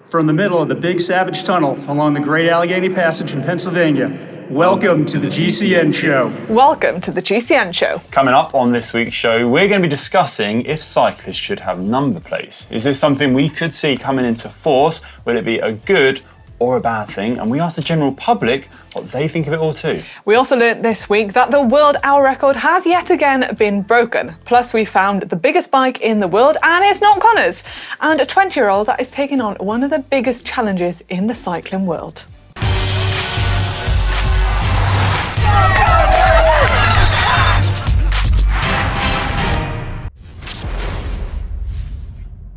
From the middle of the Big Savage Tunnel along the Great Allegheny Passage in Pennsylvania, welcome to the GCN Show. Welcome to the GCN Show. Coming up on this week's show, we're going to be discussing if cyclists should have number plates. Is this something we could see coming into force? Will it be a good or a bad thing? And we asked the general public what they think of it all too. We also learnt this week that the world hour record has yet again been broken. Plus we found the biggest bike in the world, and it's not Connor's, and a 20-year-old that is taking on one of the biggest challenges in the cycling world.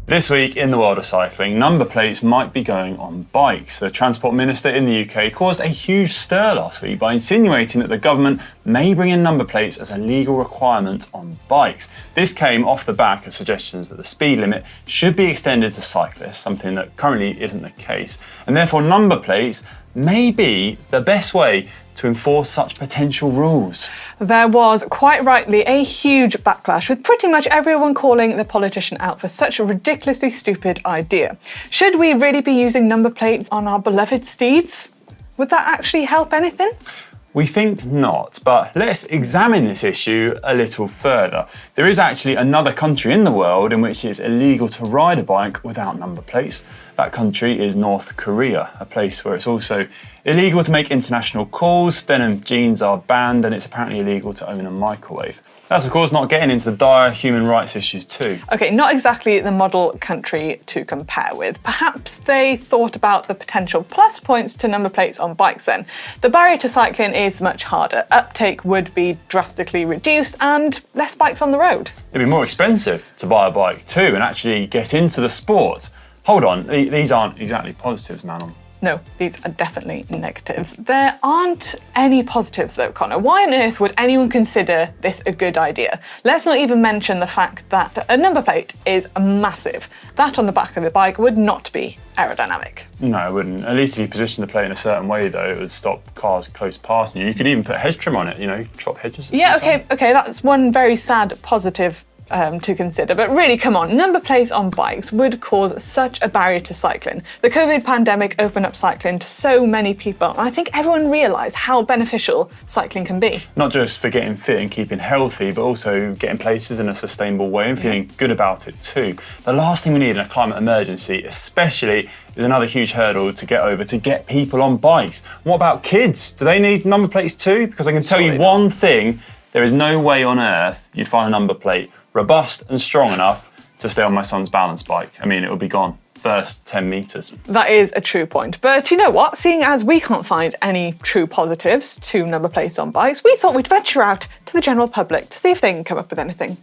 This week in the world of cycling, number plates might be going on bikes. The Transport Minister in the UK caused a huge stir last week by insinuating that the government may bring in number plates as a legal requirement on bikes. This came off the back of suggestions that the speed limit should be extended to cyclists, something that currently isn't the case. And therefore number plates may be the best way to enforce such potential rules. There was, quite rightly, a huge backlash, with pretty much everyone calling the politician out for such a ridiculously stupid idea. Should we really be using number plates on our beloved steeds? Would that actually help anything? We think not, but let's examine this issue a little further. There is actually another country in the world in which it's illegal to ride a bike without number plates. That country is North Korea, a place where it's also illegal to make international calls, denim jeans are banned, and it's apparently illegal to own a microwave. That's of course not getting into the dire human rights issues too. Okay, not exactly the model country to compare with. Perhaps they thought about the potential plus points to number plates on bikes then. The barrier to cycling is much harder. Uptake would be drastically reduced and less bikes on the road. It'd be more expensive to buy a bike too and actually get into the sport. Hold on, these aren't exactly positives, Manon. No, these are definitely negatives. There aren't any positives though, Connor. Why on earth would anyone consider this a good idea? Let's not even mention the fact that a number plate is massive. That on the back of the bike would not be aerodynamic. No, it wouldn't. At least if you position the plate in a certain way though, it would stop cars close past you. You could even put hedge trim on it, chop hedges. Yeah, okay, that's one very sad positive to consider, but really, come on, number plates on bikes would cause such a barrier to cycling. The COVID pandemic opened up cycling to so many people, and I think everyone realised how beneficial cycling can be. Not just for getting fit and keeping healthy, but also getting places in a sustainable way and feeling good about it too. The last thing we need in a climate emergency, especially, is another huge hurdle to get over to get people on bikes. What about kids? Do they need number plates too? Because I can tell you one thing, there is no way on earth you'd find a number plate robust and strong enough to stay on my son's balance bike. I mean, it would be gone first 10 metres. That is a true point. But you know what? Seeing as we can't find any true positives to number plates on bikes, we thought we'd venture out to the general public to see if they can come up with anything.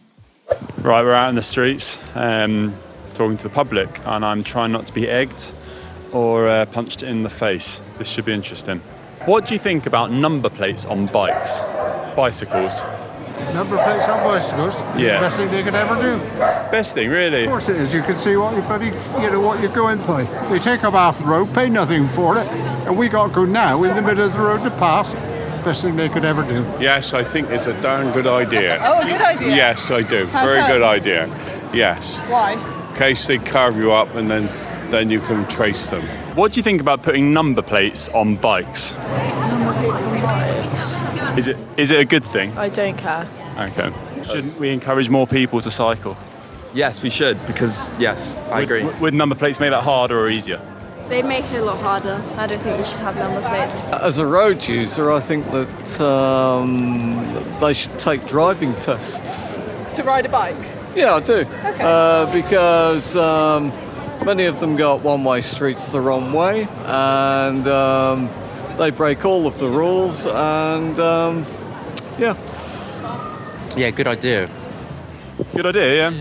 Right, we're out in the streets talking to the public, and I'm trying not to be egged or punched in the face. This should be interesting. What do you think about number plates on bikes? Bicycles? Number plates on bicycles? Yeah. The best thing they could ever do. Best thing, really? Of course it is. You can see what what you're going by. They take them off the road, pay nothing for it, and we got to go now in the middle of the road to pass. Best thing they could ever do. Yes, I think it's a darn good idea. Oh, a good idea? Yes, I do. Very good idea. Yes. Why? In case they carve you up and then you can trace them. What do you think about putting number plates on bikes? Number plates on bikes? Is it a good thing? I don't care. Okay. Shouldn't we encourage more people to cycle? Yes, we should, because, yes, I agree. Would number plates make that harder or easier? They make it a lot harder. I don't think we should have number plates. As a road user, I think that they should take driving tests. To ride a bike? Yeah, I do. Okay. Because many of them go up one-way streets the wrong way, and they break all of the rules, and yeah. Yeah, good idea. Good idea, yeah?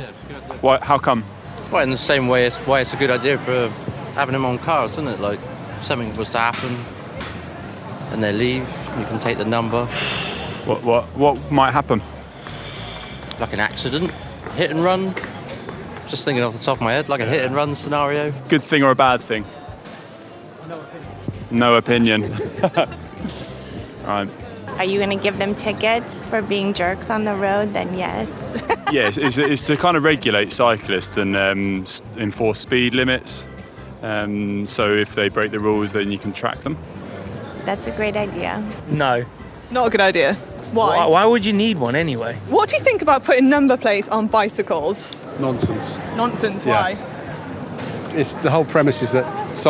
Why? How come? Well, in the same way it's why it's a good idea for having them on cars, isn't it? Like, something was to happen, and they leave, you can take the number. What might happen? Like an accident, hit and run. Just thinking off the top of my head, like a hit and run scenario. Good thing or a bad thing? No opinion. Right. Are you going to give them tickets for being jerks on the road? Then yes. Yes, it's to kind of regulate cyclists and enforce speed limits. So if they break the rules, then you can track them. That's a great idea. No. Not a good idea. Why? Why would you need one anyway? What do you think about putting number plates on bicycles? Nonsense. Nonsense, Yeah. why? The whole premise is that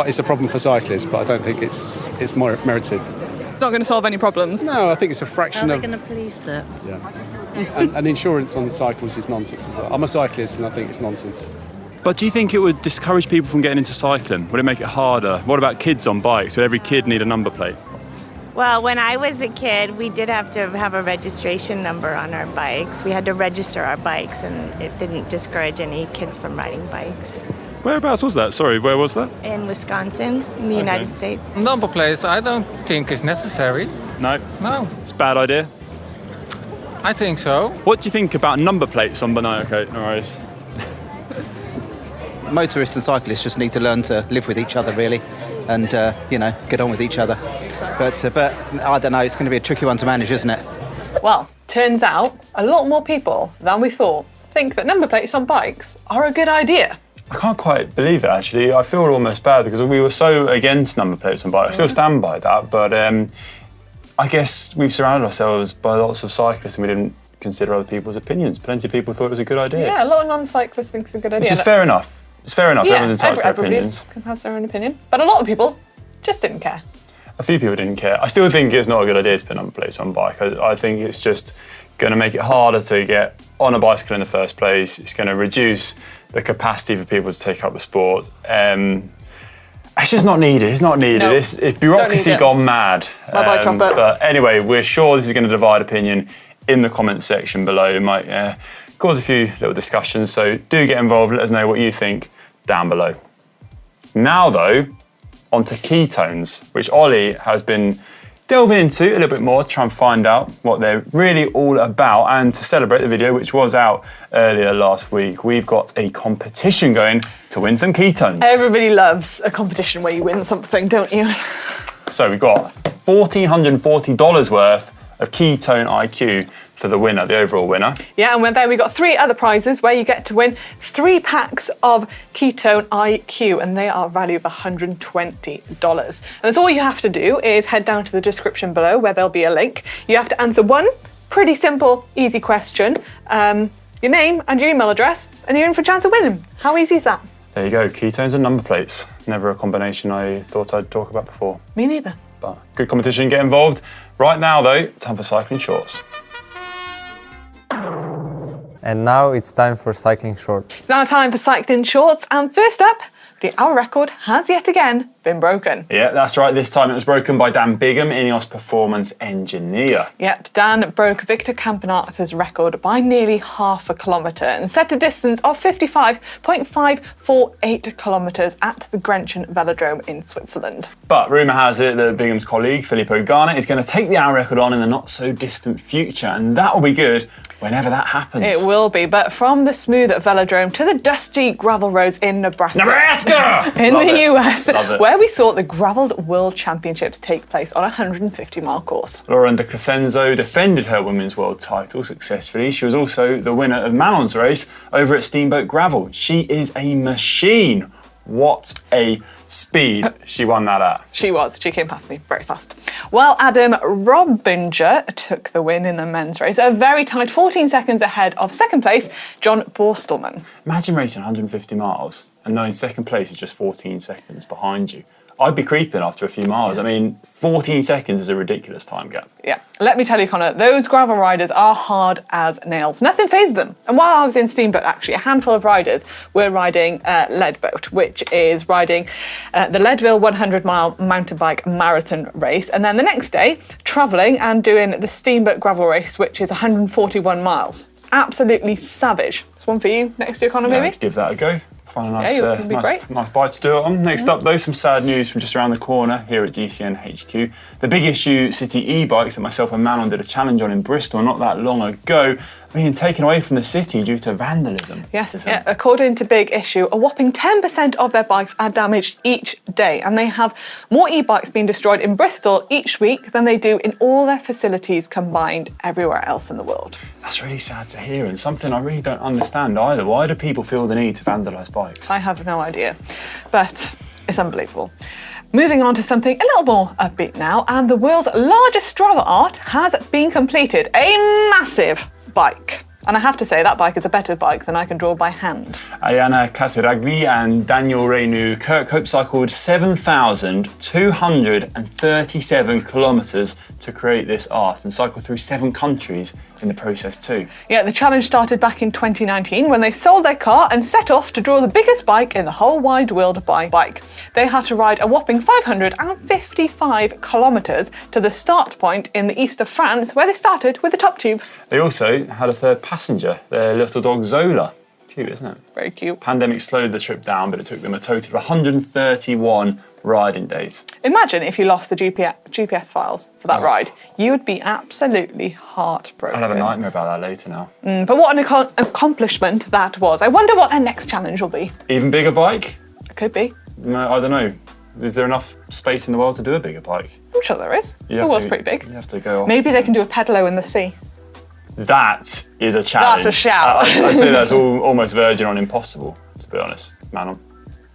it's a problem for cyclists, but I don't think it's more merited. It's not going to solve any problems. No, I think it's a fraction of. to police it? Yeah. and insurance on cycles is nonsense as well. I'm a cyclist, and I think it's nonsense. But do you think it would discourage people from getting into cycling? Would it make it harder? What about kids on bikes? Would every kid need a number plate? Well, when I was a kid, we did have to have a registration number on our bikes. We had to register our bikes, and it didn't discourage any kids from riding bikes. Whereabouts was that? Sorry, where was that? In Wisconsin, in the United States. Number plates, I don't think is necessary. No? No. It's a bad idea? I think so. What do you think about number plates on bananas? Okay, no worries. Motorists and cyclists just need to learn to live with each other, really, and get on with each other. But I don't know. It's going to be a tricky one to manage, isn't it? Well, turns out a lot more people than we thought think that number plates on bikes are a good idea. I can't quite believe it, actually. I feel almost bad because we were so against number plates on bikes. I still stand by that, but I guess we've surrounded ourselves by lots of cyclists and we didn't consider other people's opinions. Plenty of people thought it was a good idea. Yeah, a lot of non-cyclists think it's a good idea. Which is fair enough. It's fair enough. Yeah, Everyone's entitled to their everybody opinions. can have their own opinion. But a lot of people just didn't care. A few people didn't care. I still think it's not a good idea to put number plates on bike. I think it's just going to make it harder to get on a bicycle in the first place. It's going to reduce the capacity for people to take up the sport. It's just not needed. It's not needed. No, It's bureaucracy don't need it. gone mad. Bye-bye, chocolate. But anyway, we're sure this is going to divide opinion in the comments section below. It might cause a few little discussions, so do get involved. Let us know what you think down below. Now, though, onto ketones, which Ollie has been delving into a little bit more to try and find out what they're really all about. And to celebrate the video, which was out earlier last week, we've got a competition going to win some ketones. Everybody loves a competition where you win something, don't you? So we've got $1,440 worth of Ketone IQ for the winner, the overall winner. Yeah, and then we got 3 other prizes where you get to win 3 packs of Ketone IQ, and they are a value of $120. And that's all you have to do is head down to the description below where there'll be a link. You have to answer one pretty simple, easy question, your name and your email address, and you're in for a chance of winning. How easy is that? There you go, ketones and number plates. Never a combination I thought I'd talk about before. Me neither. But good competition, get involved. Right now though, time for cycling shorts. And now it's time for cycling shorts. It's now time for cycling shorts, and first up, the hour record has yet again been broken. Yeah, that's right. This time it was broken by Dan Bigham, Ineos Performance Engineer. Yep, Dan broke Victor Campenaerts's record by nearly half a kilometre and set a distance of 55.548 kilometres at the Grenchen Velodrome in Switzerland. But rumour has it that Bigham's colleague, Filippo Ganna, is going to take the hour record on in the not-so-distant future, and that will be good whenever that happens. It will be, but from the smooth Velodrome to the dusty gravel roads in Nebraska in Love the it. US, Love it. where we saw the Gravelled World Championships take place on a 150-mile course. Lauren de Crescenzo defended her women's world title successfully. She was also the winner of Manon's race over at Steamboat Gravel. She is a machine. What a speed she won that at. She came past me very fast. While Adam Robinger took the win in the men's race, a very tight 14 seconds ahead of second place, John Borstelmann. Imagine racing 150 miles and knowing second place is just 14 seconds behind you. I'd be creeping after a few miles. I mean, 14 seconds is a ridiculous time gap. Yeah, let me tell you, Connor, those gravel riders are hard as nails. Nothing fazed them. And while I was in Steamboat, actually, a handful of riders were riding Leadboat, which is riding the Leadville 100-mile mountain bike marathon race. And then the next day, travelling and doing the Steamboat gravel race, which is 141 miles. Absolutely savage. It's one for you next year, Connor, maybe? Give that a go. Find a nice, you'll be great. nice bite to do it on. Next up, though, some sad news from just around the corner here at GCN HQ. The Big Issue City e-bikes that myself and Manon did a challenge on in Bristol not that long ago being taken away from the city due to vandalism. Yes, yeah. According to Big Issue, a whopping 10% of their bikes are damaged each day, and they have more e-bikes being destroyed in Bristol each week than they do in all their facilities combined everywhere else in the world. That's really sad to hear, and something I really don't understand either. Why do people feel the need to vandalise bikes? I have no idea. But It's unbelievable. Moving on to something a little more upbeat now, and the world's largest Strava art has been completed. A massive bike. And I have to say, that bike is a better bike than I can draw by hand. Ayana Kasiragli and Daniel Reynu Kirkhope cycled 7,237 kilometres to create this art and cycled through 7 countries in the process too. Yeah, the challenge started back in 2019 when they sold their car and set off to draw the biggest bike in the whole wide world by bike. They had to ride a whopping 555 kilometres to the start point in the east of France, where they started with the top tube. They also had a third passenger, their little dog Zola. Cute, isn't it? Very cute. Pandemic slowed the trip down, but it took them a total of 131 riding days. Imagine if you lost the GPS files for that ride. You would be absolutely heartbroken. I'll have a nightmare about that later now. But what an accomplishment that was. I wonder what their next challenge will be. Even bigger bike? It could be. No, I don't know. Is there enough space in the world to do a bigger bike? I'm sure there is. It was pretty big. You have to go off. Maybe they can do a pedalo in the sea. That is a challenge. That's a shout. I'd say that's almost verging on impossible, to be honest, Manon.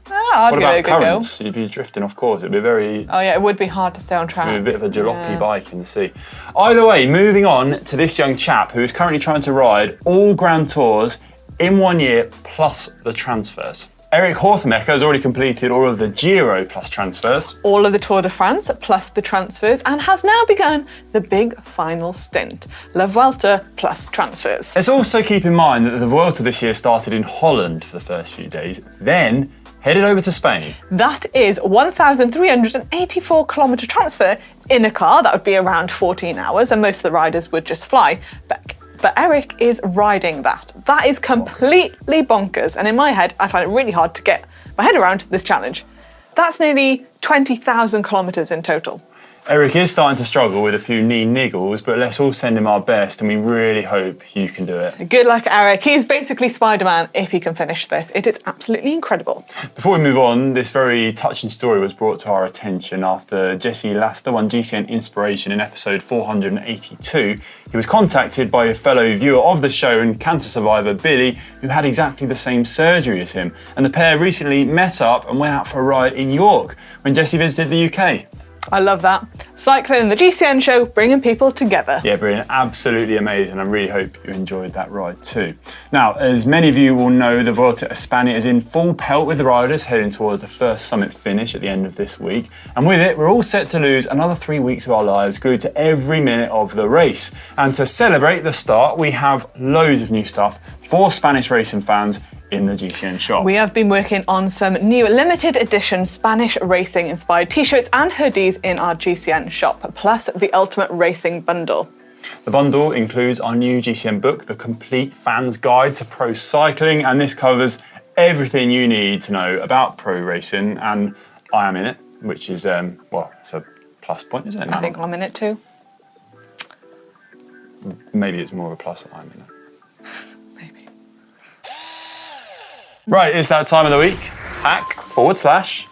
I'd What give it a about good go. currents? You'd be drifting off course. It'd be very... Oh yeah, it would be hard to stay on track. It'd be a bit of a jalopy bike in the sea. Either way, moving on to this young chap who is currently trying to ride all Grand Tours in 1 year plus the transfers. Eric Horthmecker has already completed all of the Giro plus transfers. All of the Tour de France plus the transfers, and has now begun the big final stint. La Vuelta plus transfers. Let's also keep in mind that the Vuelta this year started in Holland for the first few days, then headed over to Spain. That is 1,384 kilometre transfer in a car. That would be around 14 hours, and most of the riders would just fly. But Eric is riding that. That is completely bonkers. And in my head, I find it really hard to get my head around this challenge. That's nearly 20,000 kilometres in total. Eric is starting to struggle with a few knee niggles, but let's all send him our best and we really hope you can do it. Good luck, Eric. He's basically Spider-Man if he can finish this. It is absolutely incredible. Before we move on, this very touching story was brought to our attention after Jesse Laster won GCN Inspiration in episode 482. He was contacted by a fellow viewer of the show and cancer survivor Billy, who had exactly the same surgery as him. And the pair recently met up and went out for a ride in York when Jesse visited the UK. I love that. Cycling and the GCN show, bringing people together. Yeah, brilliant. Absolutely amazing. I really hope you enjoyed that ride too. Now, as many of you will know, the Vuelta a España is in full pelt with the riders heading towards the first summit finish at the end of this week. And with it, we're all set to lose another 3 weeks of our lives glued to every minute of the race. And to celebrate the start, we have loads of new stuff for Spanish racing fans in the GCN shop. We have been working on some new limited edition Spanish racing inspired t-shirts and hoodies in our GCN shop, plus the Ultimate Racing Bundle. The bundle includes our new GCN book, The Complete Fan's Guide to Pro Cycling, and this covers everything you need to know about pro racing, and I am in it, which is, well, it's a plus point, isn't it? I think I'm in it too. Maybe it's more of a plus that I'm in it. Right, it's that time of the week. Hack/Bodge.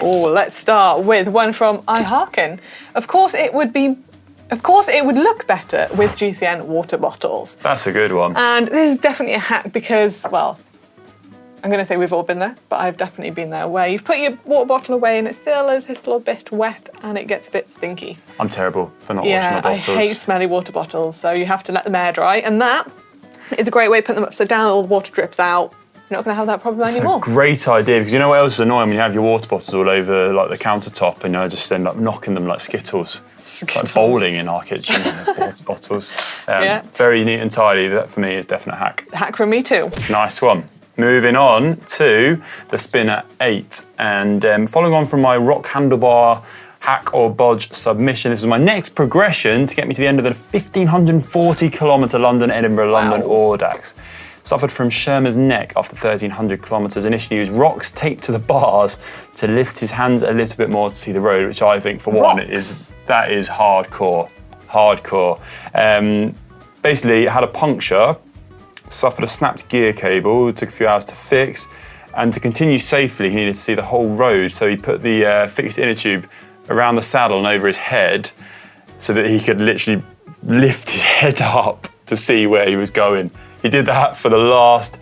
Oh, let's start with one from iHearken. Of course it would look better with GCN water bottles. That's a good one. And this is definitely a hack because, well, I'm going to say we've all been there, but I've definitely been there, where you've put your water bottle away and it's still a little bit wet and it gets a bit stinky. I'm terrible for not washing my bottles. I hate smelly water bottles, so you have to let them air dry, and that is a great way to put them upside down, all the water drips out. You're not going to have that problem anymore. It's a great idea, because you know what else is annoying when you have your water bottles all over like the countertop and you just end up knocking them like Skittles. It's like bowling in our kitchen, water bottles. Yeah. Very neat and tidy. That for me is definitely a hack. Hack from me too. Nice one. Moving on to the Spinner 8. And following on from my rock handlebar hack or bodge submission, this was my next progression to get me to the end of the 1,540 kilometre London-Edinburgh-London Audax. Suffered from Schirmer's neck after 1,300 kilometres. Initially used rocks taped to the bars to lift his hands a little bit more to see the road, which I think, for one, is hardcore. Hardcore. Basically, had a puncture, suffered a snapped gear cable, took a few hours to fix, and to continue safely, he needed to see the whole road. So he put the fixed inner tube around the saddle and over his head so that he could literally lift his head up to see where he was going. He did that for the last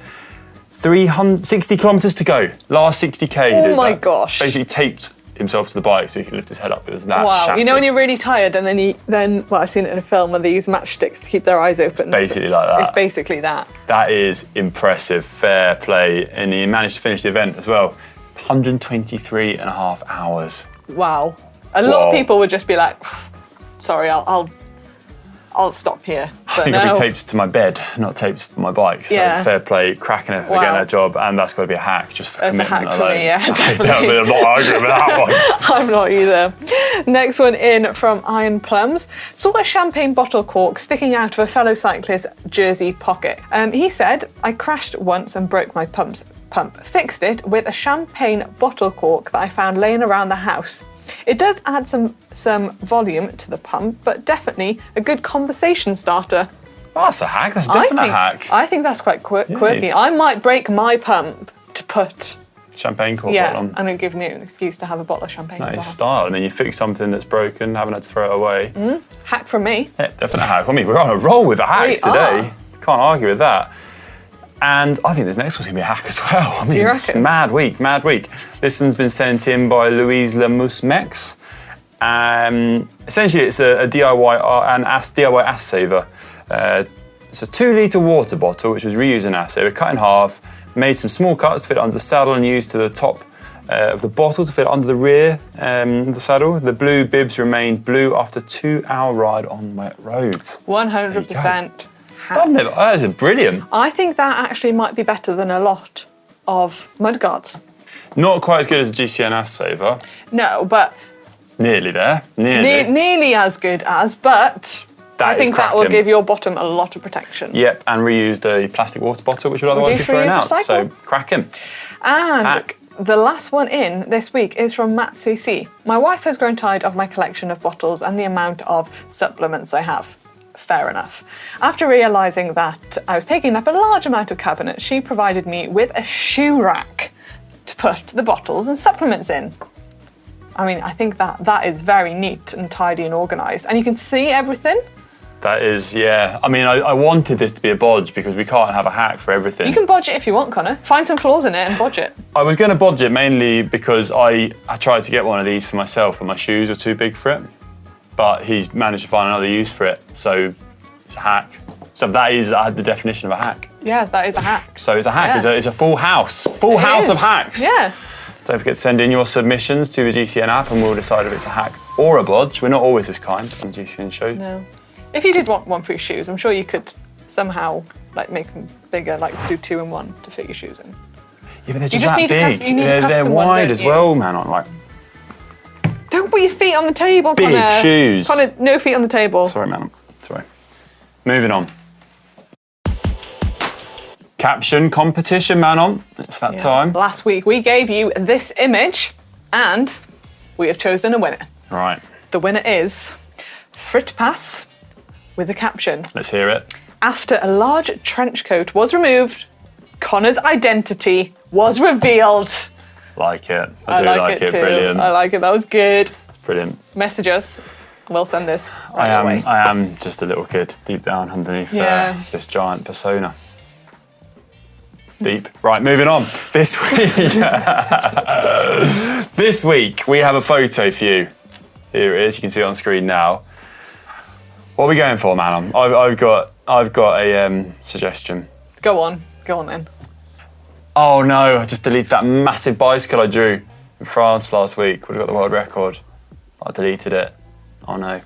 360 kilometres to go. Last 60k. Oh my gosh. Basically taped himself to the bike so he could lift his head up. It was that Wow. shattered. You know when you're really tired and then well, I've seen it in a film where they use matchsticks to keep their eyes open. Basically like that. It's basically that. That is impressive. Fair play. And he managed to finish the event as well. 123 and a half hours. Wow. A lot of people would just be like, sorry, I'll stop here. I think I'll be taped to my bed, not taped to my bike. So Yeah. fair play, cracking it for Wow. getting that job, and that's got to be a hack just for That's a commitment hack for alone. me, yeah, Definitely. I'm not arguing with that one. I'm not either. Next one in from Iron Plums. Saw a champagne bottle cork sticking out of a fellow cyclist's jersey pocket. He said, I crashed once and broke my pump. Fixed it with a champagne bottle cork that I found laying around the house. It does add some volume to the pump, but definitely a good conversation starter. Oh, that's a hack. That's definitely a hack. I think that's quite quirky. I might break my pump to put Champagne cork on. and it'll give me an excuse to have a bottle of champagne. That as is well. style. I mean, you fix something that's broken, haven't had to throw it away. Hack from me. Yeah, definite hack. I mean, we're on a roll with the hacks We today. are. Can't argue with that. And I think this next one's going to be a hack as well. I mean, you reckon? Mad week. This one's been sent in by Louise Lemus-Mex. Essentially, it's a DIY ass saver. It's a 2-litre water bottle, which was reused in ass saver, cut in half, made some small cuts to fit it under the saddle and used to the top of the bottle to fit it under the rear of the saddle. The blue bibs remained blue after a 2-hour ride on wet roads. 100%. That is brilliant. I think that actually might be better than a lot of mudguards. Not quite as good as a GCN ass saver. No, but Nearly there. Nearly. nearly as good as, but That I is think that will cracking. give your bottom a lot of protection. Yep, and reused a plastic water bottle, which would otherwise be Reduce, thrown reuse, out. recycle. So, cracking. And Hack. the last one in this week is from Matt CC. My wife has grown tired of my collection of bottles and the amount of supplements I have. Fair enough. After realising that I was taking up a large amount of cabinet, she provided me with a shoe rack to put the bottles and supplements in. I mean, I think that is very neat and tidy and organised, and you can see everything. That is, yeah. I mean, I wanted this to be a bodge because we can't have a hack for everything. You can bodge it if you want, Connor. Find some flaws in it and bodge it. I was going to bodge it mainly because I tried to get one of these for myself, but my shoes were too big for it. But he's managed to find another use for it, so it's a hack. So that is the definition of a hack. Yeah, that is a hack. So it's a hack. Yeah. It's a full house. Full It house of is. hacks. Yeah. Don't forget to send in your submissions to the GCN app and we'll decide if it's a hack or a bodge. We're not always this kind on the GCN show. No. If you did want one for your shoes, I'm sure you could somehow make them bigger, like do 2 in 1 to fit your shoes in. Yeah, but they're You just just that need to big. you need a They're custom one, wide don't as you? well, man. I'm like, Don't put your feet on the table, Big Connor. shoes. Connor, no feet on the table. sorry, man. Sorry. Moving on. Caption competition, Manon. It's that time. Last week we gave you this image and we have chosen a winner. Right. The winner is Fritpass with the caption, Let's hear it. after a large trench coat was removed, Connor's identity was revealed. Like it. I do like it. too. Brilliant. I like it. That was good. Brilliant. Message us and we'll send this right away. I am just a little kid deep down underneath Yeah. this giant persona. Deep. Right, moving on. This week, this week we have a photo for you. Here it is. You can see it on screen now. What are we going for, man? I've got a suggestion. Go on then. Oh no! I just deleted that massive bicycle I drew in France last week. Would have got the world record. I deleted it. Oh no.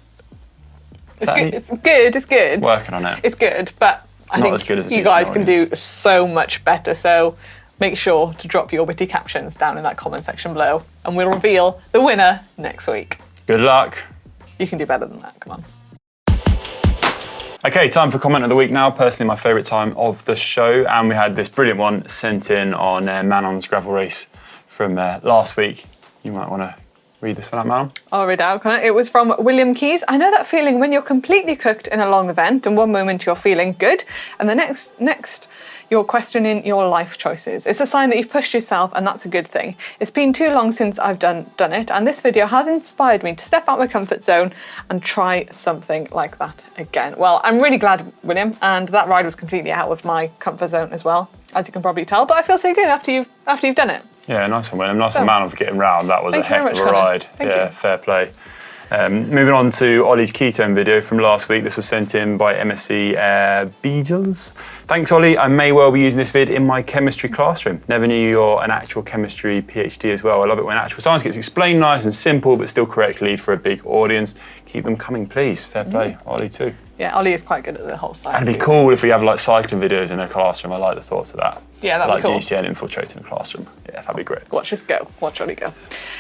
It's good. It's good. Working on it. It's good, but I Not think as good as the you guys GCN can do so much better. So make sure to drop your witty captions down in that comment section below, and we'll reveal the winner next week. Good luck. You can do better than that. Come on. Okay, time for comment of the week now. Personally, my favourite time of the show, and we had this brilliant one sent in on Manon's gravel race from last week. You might want to read this one out, Manon. I'll read out, Connor. It was from William Keys. I know that feeling when you're completely cooked in a long event and one moment you're feeling good and the next you're questioning your life choices. It's a sign that you've pushed yourself and that's a good thing. It's been too long since I've done it and this video has inspired me to step out my comfort zone and try something like that again. Well, I'm really glad, William, and that ride was completely out of my comfort zone as well. as you can probably tell. But I feel so good after you've done it. Yeah, nice one, William. Nice one, man, for getting round. That was a heck of a ride. Thank you. Fair play. Moving on to Ollie's ketone video from last week. This was sent in by MSc Beagles. Thanks, Ollie. I may well be using this vid in my chemistry classroom. Never knew you're an actual chemistry PhD as well. I love it when actual science gets explained nice and simple, but still correctly for a big audience. Keep them coming, please. Fair play, Ollie too. Yeah, Ollie is quite good at the whole science. It'd be cool if we have like cycling videos in a classroom. I like the thoughts of that. Yeah, that'd be cool. Like GCN infiltrating the classroom. Yeah, that'd be great. Watch us go. Watch Ollie go.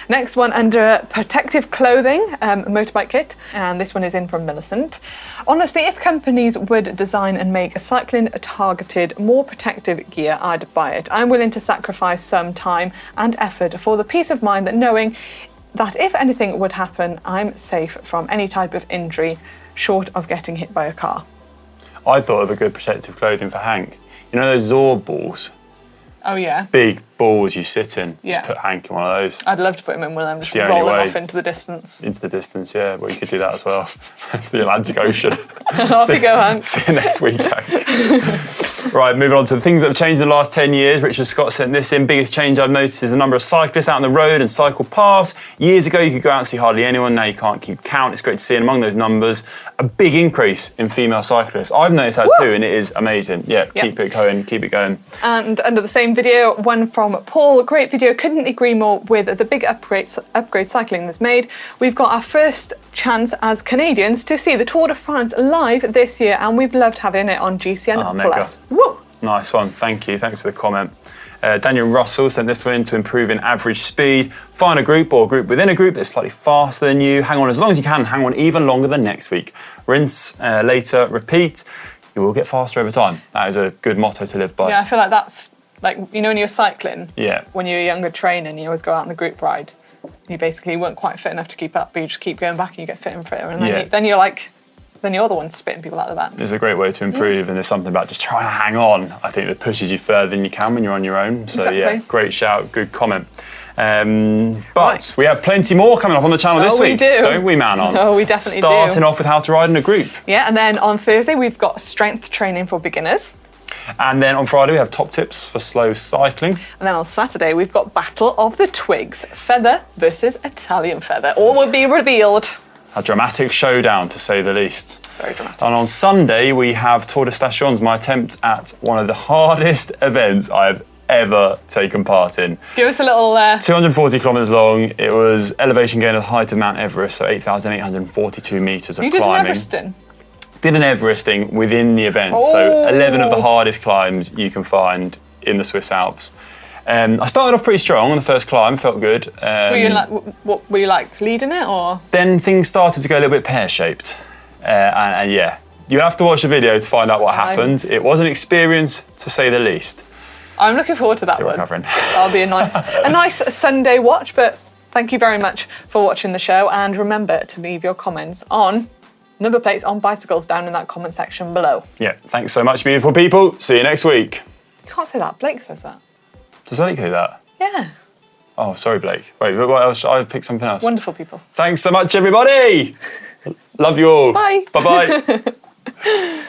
Next one under protective clothing, a motorbike kit, and this one is in from Millicent. Honestly, if companies would design and make a cycling targeted, more protective gear, I'd buy it. I'm willing to sacrifice some time and effort for the peace of mind that knowing that if anything would happen, I'm safe from any type of injury, short of getting hit by a car. I thought of a good protective clothing for Hank. You know those Zorb balls? Oh yeah. Big balls you sit in. Yeah. Just put Hank in one of those. I'd love to put him in one of them, just the only roll him way. off into the distance. Into the distance, yeah. Well, you could do that as well. To the Atlantic Ocean. Off you go, Hank. See you next week, Hank. Right, moving on to the things that have changed in the last 10 years. Richard Scott sent this in. Biggest change I've noticed is the number of cyclists out on the road and cycle paths. Years ago, you could go out and see hardly anyone. Now you can't keep count. It's great to see, and among those numbers, a big increase in female cyclists. I've noticed that too, and it is amazing. Yeah, keep it going, keep it going. And under the same video, one from Paul. Great video. Couldn't agree more with the big upgrade cycling that's made. We've got our first chance as Canadians to see the Tour de France live this year, and we've loved having it on GCN Plus. Woo! Nice one. Thank you. Thanks for the comment. Daniel Russell sent this one in to improve in average speed. Find a group or a group within a group that's slightly faster than you. Hang on as long as you can. Hang on even longer than next week. Rinse, later, repeat. You will get faster over time. That is a good motto to live by. Yeah, I feel like that's like, you know, when you're cycling, yeah, when you're a younger trainer and you always go out on the group ride, you basically weren't quite fit enough to keep up, but you just keep going back and you get fitter and fitter. And then you're the one spitting people out the back. It's a great way to improve, and there's something about just trying to hang on, I think, that pushes you further than you can when you're on your own. So yeah, great shout, good comment. But we have plenty more coming up on the channel this week, don't we, Manon? Oh, we definitely Starting off with how to ride in a group. Yeah, and then on Thursday we've got strength training for beginners. And then on Friday we have top tips for slow cycling. And then on Saturday we've got Battle of the Twigs, feather versus Italian feather. All will be revealed. A dramatic showdown, to say the least. Very dramatic. And on Sunday we have Tour de Stations, my attempt at one of the hardest events I've ever taken part in. Give us a little... 240 kilometres long. It was elevation gain at the height of Mount Everest, so 8,842 metres of you climbing. You did an Everesting? Did an Everesting within the event, so 11 of the hardest climbs you can find in the Swiss Alps. I started off pretty strong on the first climb, felt good. Were you like leading it, or? Then things started to go a little bit pear-shaped. And yeah, you have to watch the video to find out what happened. It was an experience, to say the least. I'm looking forward to that Still one. recovering. That'll be a nice Sunday watch, but thank you very much for watching the show, and remember to leave your comments on number plates on bicycles down in that comment section below. Yeah, thanks so much, beautiful people. See you next week. You can't say that. Blake says that. Does Blake do that? Yeah. Oh, sorry, Blake. Wait, what else? I picked something else. Wonderful people. Thanks so much, everybody. Love you all. Bye. Bye-bye.